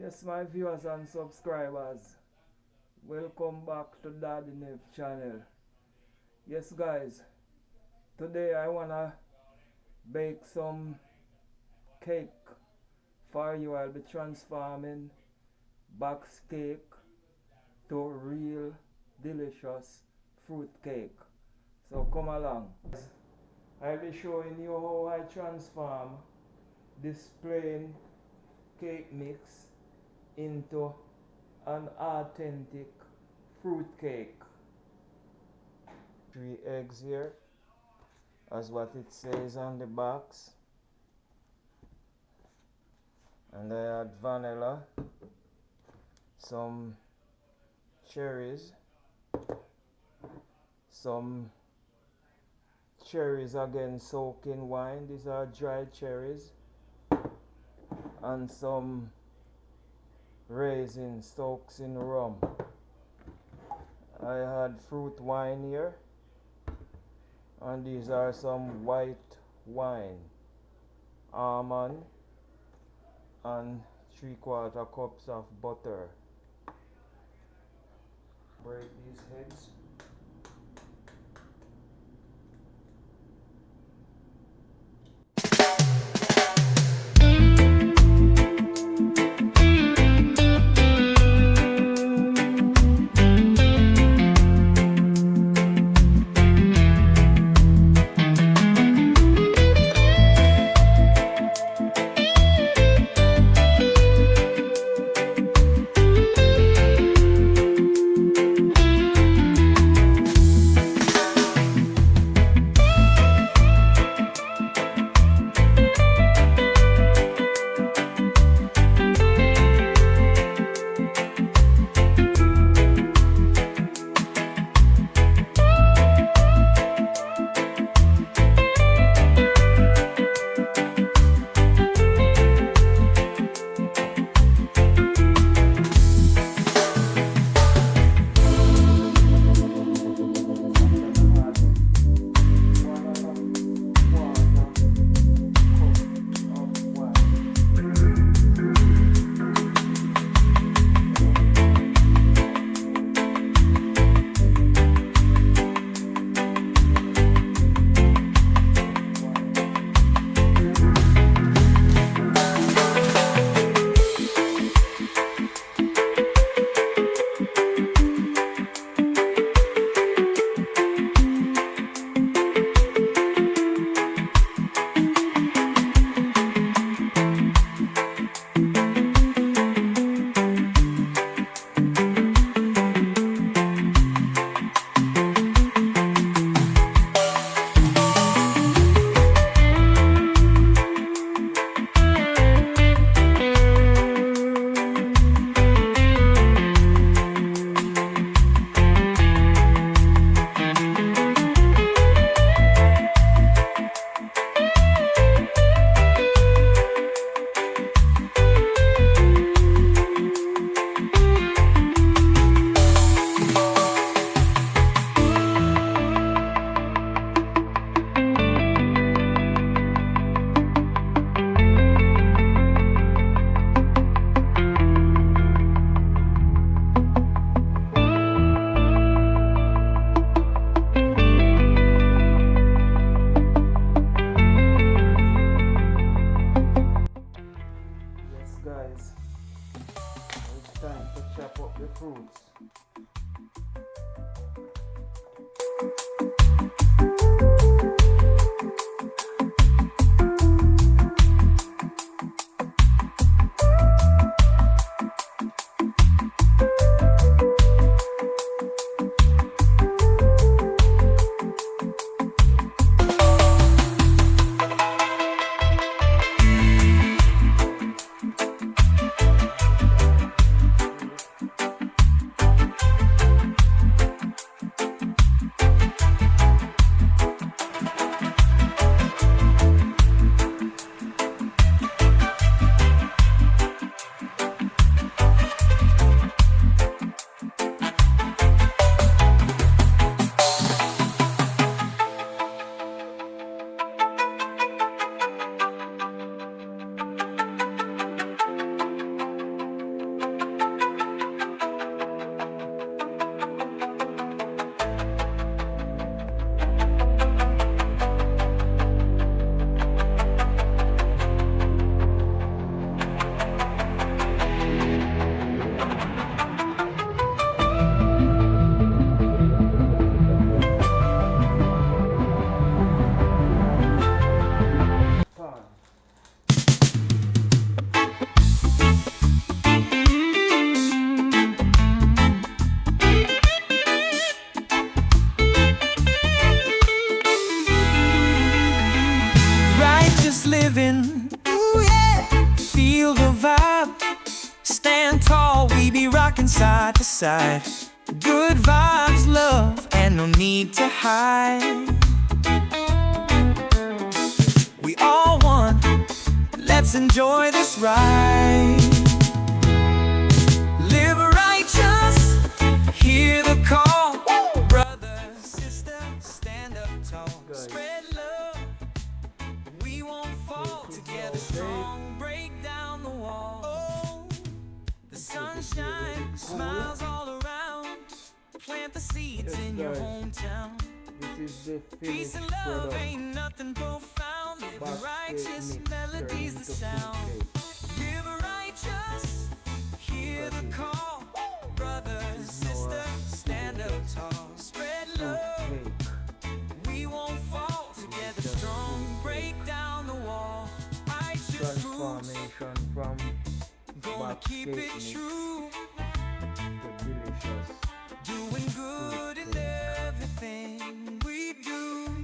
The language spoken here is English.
Yes, my viewers and subscribers, welcome back to Daddy Nev channel. Yes guys, today I wanna bake some cake for you. I'll be transforming box cake to real delicious fruit cake. So come along. I'll be showing you how I transform this plain cake mix into an authentic fruit cake. 3 eggs here, as what it says on the box, and I add vanilla, some cherries, again soaked in wine. These are dried cherries, and some raisins soaked in rum. I had fruit wine here, and these are some white wine, almond, and 3/4 cups of butter. Break these heads. Guys, it's time to chop up the fruits. Stand tall, we be rocking side to side. Good vibes, love, and no need to hide. We all one, let's enjoy this ride. Live righteous, hear the call. Brother, sister, stand up tall. Spread love, we won't fall. Together strong, break down the wall. Oh, the sunshine smiles all around. Plant the seeds in your hometown. This is the Peace finished and love product. ain't nothing profound. Live Basket righteous, mix melodies turned the into sound. fruit Live righteous, hear the call. Brothers, sister, stand up tall. Spread love, cake. we won't fall. Together strong, break down the wall. Righteous fruits, Transformation from gonna keep basket it mix true. to delicious. Doing good in everything we do.